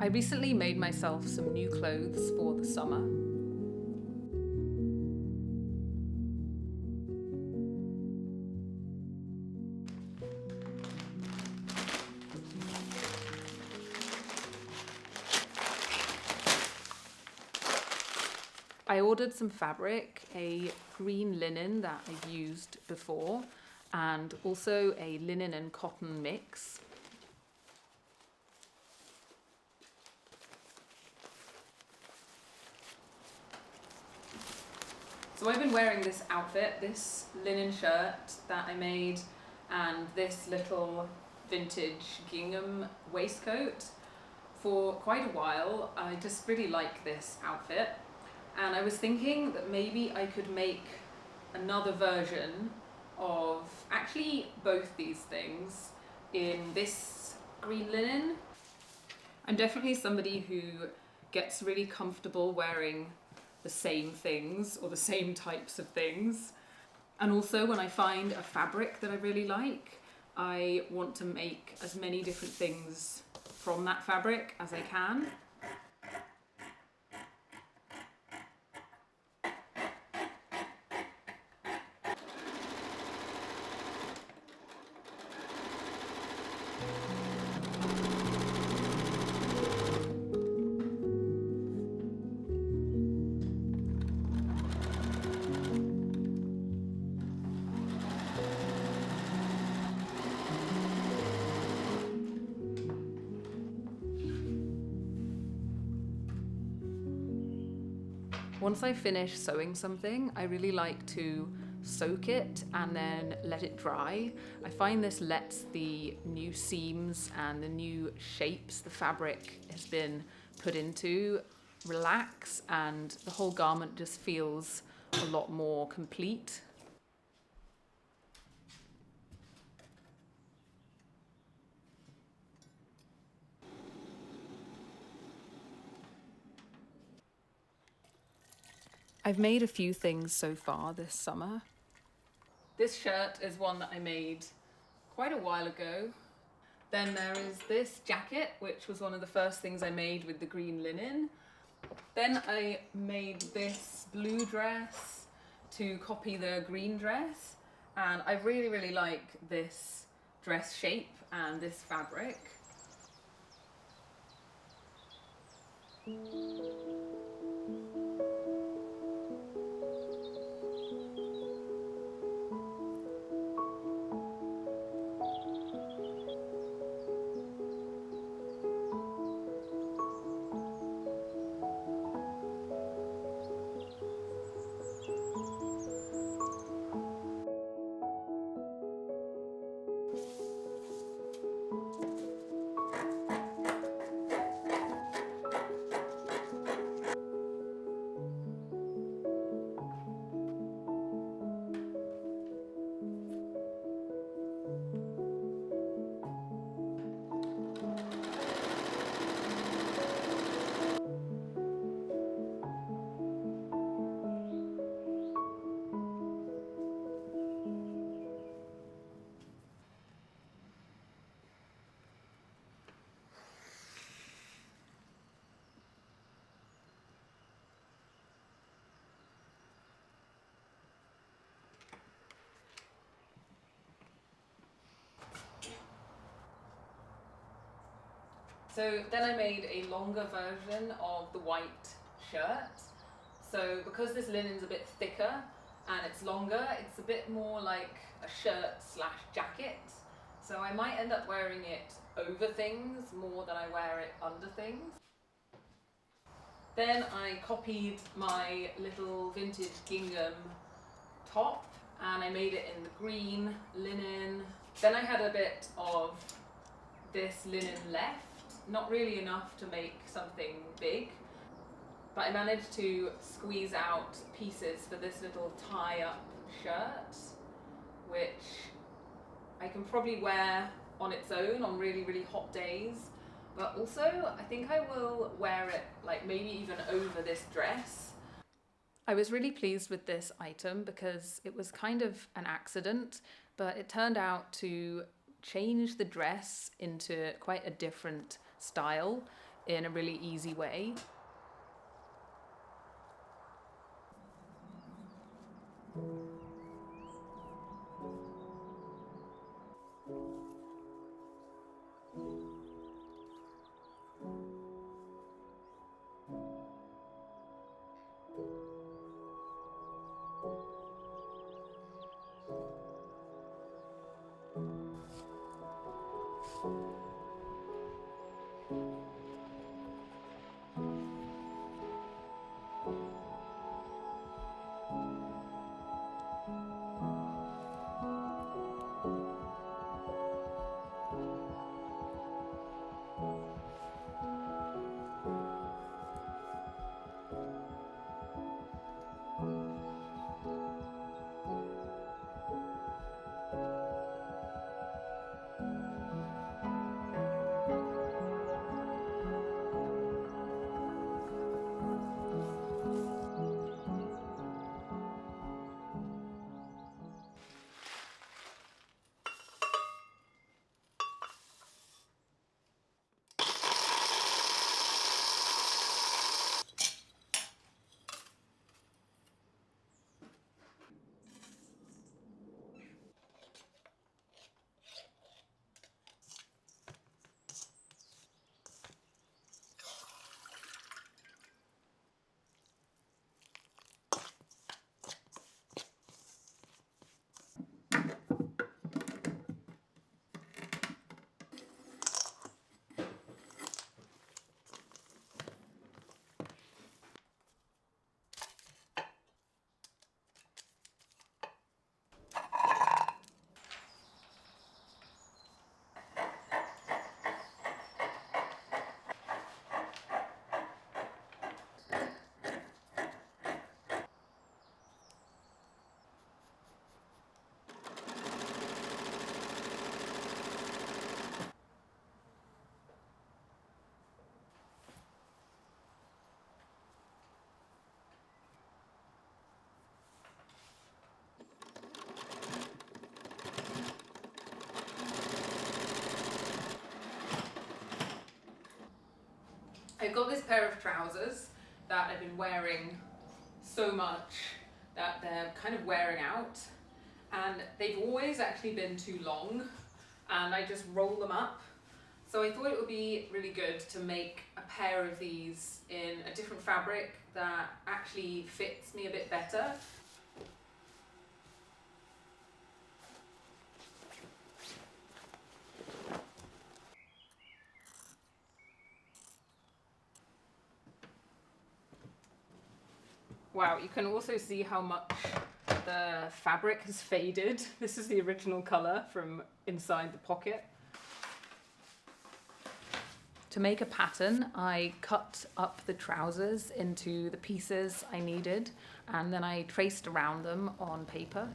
I recently made myself some new clothes for the summer. I ordered some fabric, a green linen that I've used before, and also a linen and cotton mix. So I've been wearing this outfit, this linen shirt that I made, and this little vintage gingham waistcoat for quite a while. I just really like this outfit. And I was thinking that maybe I could make another version of actually both these things in this green linen. I'm definitely somebody who gets really comfortable wearing the same things or the same types of things. And also when I find a fabric that I really like, I want to make as many different things from that fabric as I can. Once I finish sewing something, I really like to soak it and then let it dry. I find this lets the new seams and the new shapes the fabric has been put into relax, and the whole garment just feels a lot more complete. I've made a few things so far this summer. This shirt is one that I made quite a while ago. Then there is this jacket, which was one of the first things I made with the green linen. Then I made this blue dress to copy the green dress, and I really like this dress shape and this fabric. So then I made a longer version of the white shirt. So because this linen's a bit thicker and it's longer, it's a bit more like a shirt slash jacket. So I might end up wearing it over things more than I wear it under things. Then I copied my little vintage gingham top and I made it in the green linen. Then I had a bit of this linen left. Not really enough to make something big, but I managed to squeeze out pieces for this little tie-up shirt, which I can probably wear on its own on really hot days, but also I think I will wear it like maybe even over this dress. I was really pleased with this item because it was kind of an accident, but it turned out to change the dress into quite a different style. in a really easy way. I've got this pair of trousers that I've been wearing so much that they're kind of wearing out, and they've always actually been too long, and I just roll them up. So I thought it would be really good to make a pair of these in a different fabric that actually fits me a bit better. Wow, you can also see how much the fabric has faded. This is the original colour from inside the pocket. To make a pattern, I cut up the trousers into the pieces I needed, and then I traced around them on paper.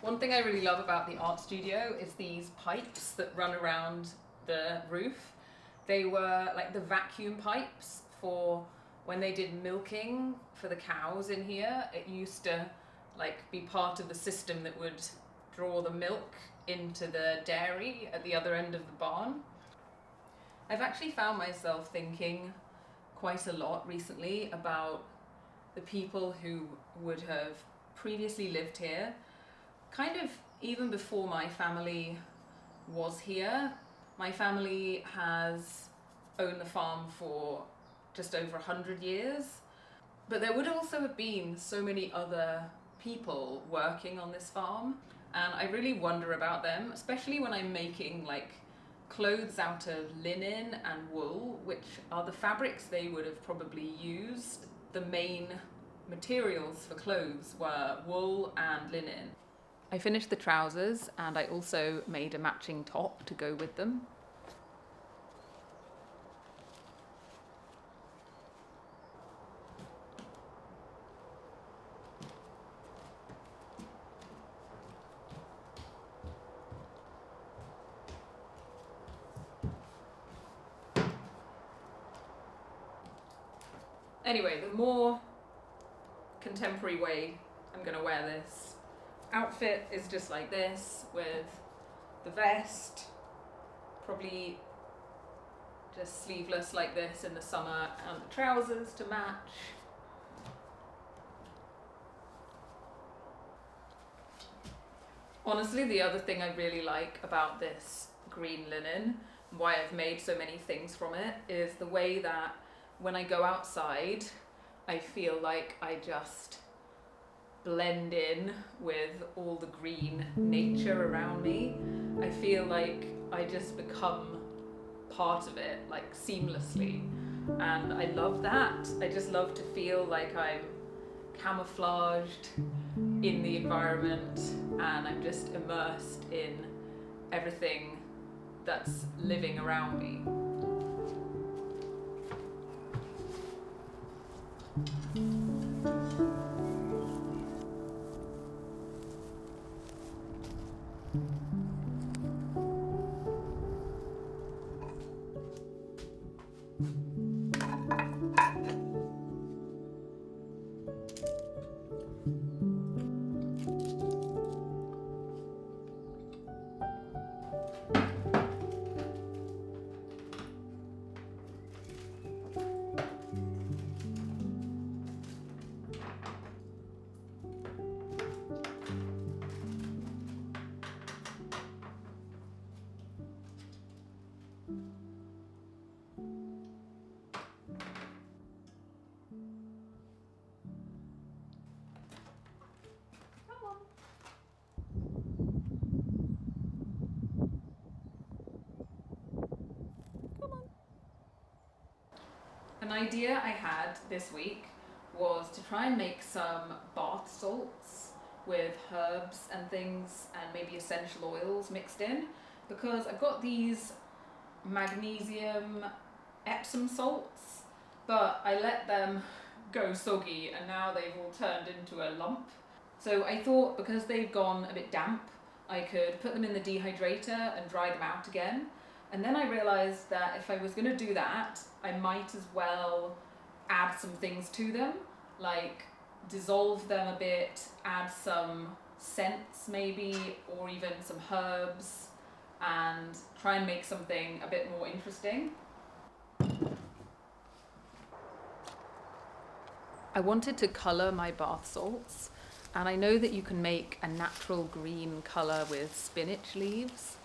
One thing I really love about the art studio is these pipes that run around the roof. They were like the vacuum pipes for when they did milking for the cows in here. It used to like be part of the system that would draw the milk into the dairy at the other end of the barn. I've actually found myself thinking quite a lot recently about the people who would have previously lived here, kind of even before my family was here. My family has owned the farm for just over 100 years, but there would also have been so many other people working on this farm, and I really wonder about them, especially when I'm making like clothes out of linen and wool, which are the fabrics they would have probably used. The main materials for clothes were wool and linen. I finished the trousers and I also made a matching top to go with them. Anyway, the more contemporary way I'm gonna wear this outfit is just like this, with the vest, probably just sleeveless like this in the summer, and the trousers to match. Honestly, the other thing I really like about this green linen, why I've made so many things from it, is the way that when I go outside, I feel like I just blend in with all the green nature around me. I feel like I just become part of it, like seamlessly. And I love that. I just love to feel like I'm camouflaged in the environment and I'm just immersed in everything that's living around me. An idea I had this week was to try and make some bath salts with herbs and things and maybe essential oils mixed in, because I've got these magnesium Epsom salts, but I let them go soggy and now they've all turned into a lump. So I thought because they've gone a bit damp, I could put them in the dehydrator and dry them out again. And then I realised that if I was going to do that, I might as well add some things to them, like dissolve them a bit, add some scents maybe, or even some herbs, and try and make something a bit more interesting. I wanted to colour my bath salts, and I know that you can make a natural green colour with spinach leaves.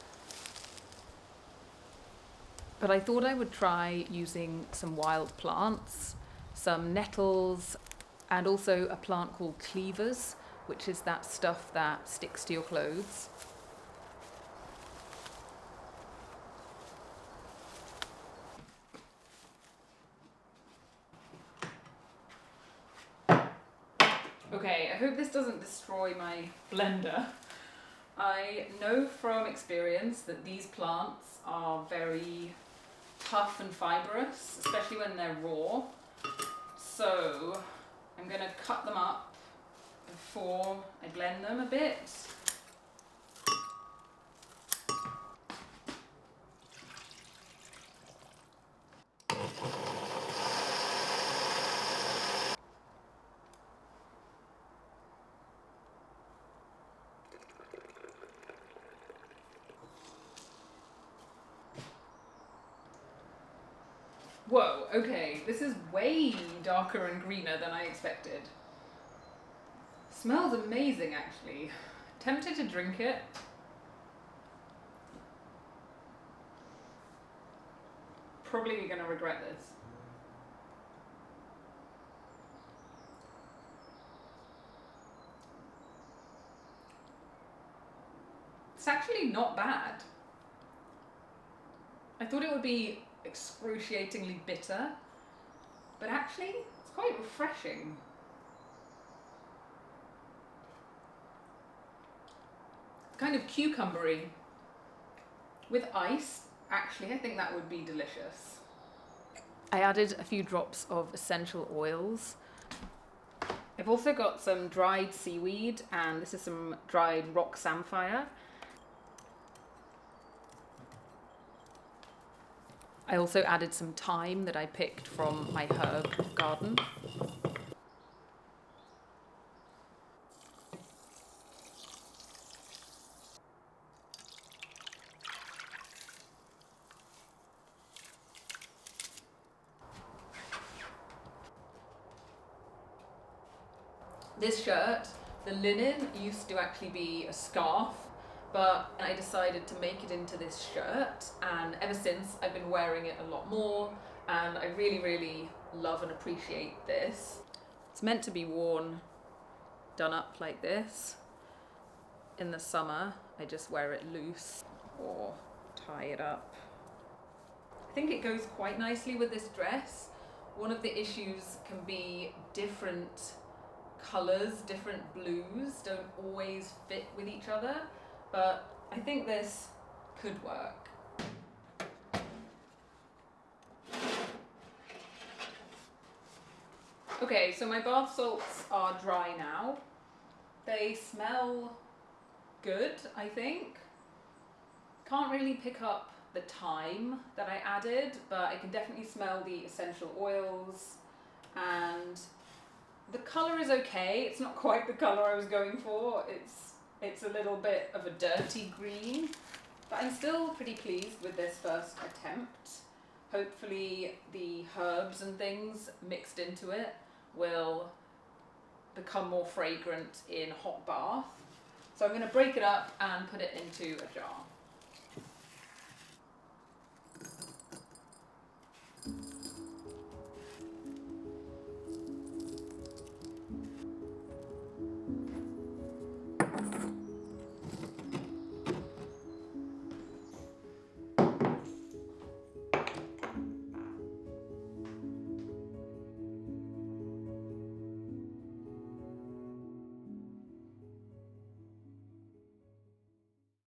But I thought I would try using some wild plants, some nettles, and also a plant called cleavers, which is that stuff that sticks to your clothes. Okay, I hope this doesn't destroy my blender. I know from experience that these plants are very tough and fibrous, especially when they're raw. So I'm going to cut them up before I blend them a bit. Whoa, okay, this is way darker and greener than I expected. Smells amazing, actually. Tempted to drink it. Probably gonna regret this. It's actually not bad. I thought it would be excruciatingly bitter, but actually it's quite refreshing. Kind of cucumbery. With ice, actually, I think that would be delicious. I added a few drops of essential oils. I've also got some dried seaweed, and this is some dried rock samphire. I also added some thyme that I picked from my herb garden. This shirt, the linen, used to actually be a scarf, but I decided to make it into this shirt, and ever since I've been wearing it a lot more, and I really, really love and appreciate this. It's meant to be worn done up like this. In the summer, I just wear it loose or tie it up. I think it goes quite nicely with this dress. One of the issues can be different colours, different blues don't always fit with each other, but I think this could work. Okay, so my bath salts are dry now. They smell good, I think. Can't really pick up the thyme that I added, but I can definitely smell the essential oils, and the colour is okay. It's not quite the colour I was going for. It's a little bit of a dirty green, but I'm still pretty pleased with this first attempt. Hopefully the herbs and things mixed into it will become more fragrant in hot bath. So I'm going to break it up and put it into a jar.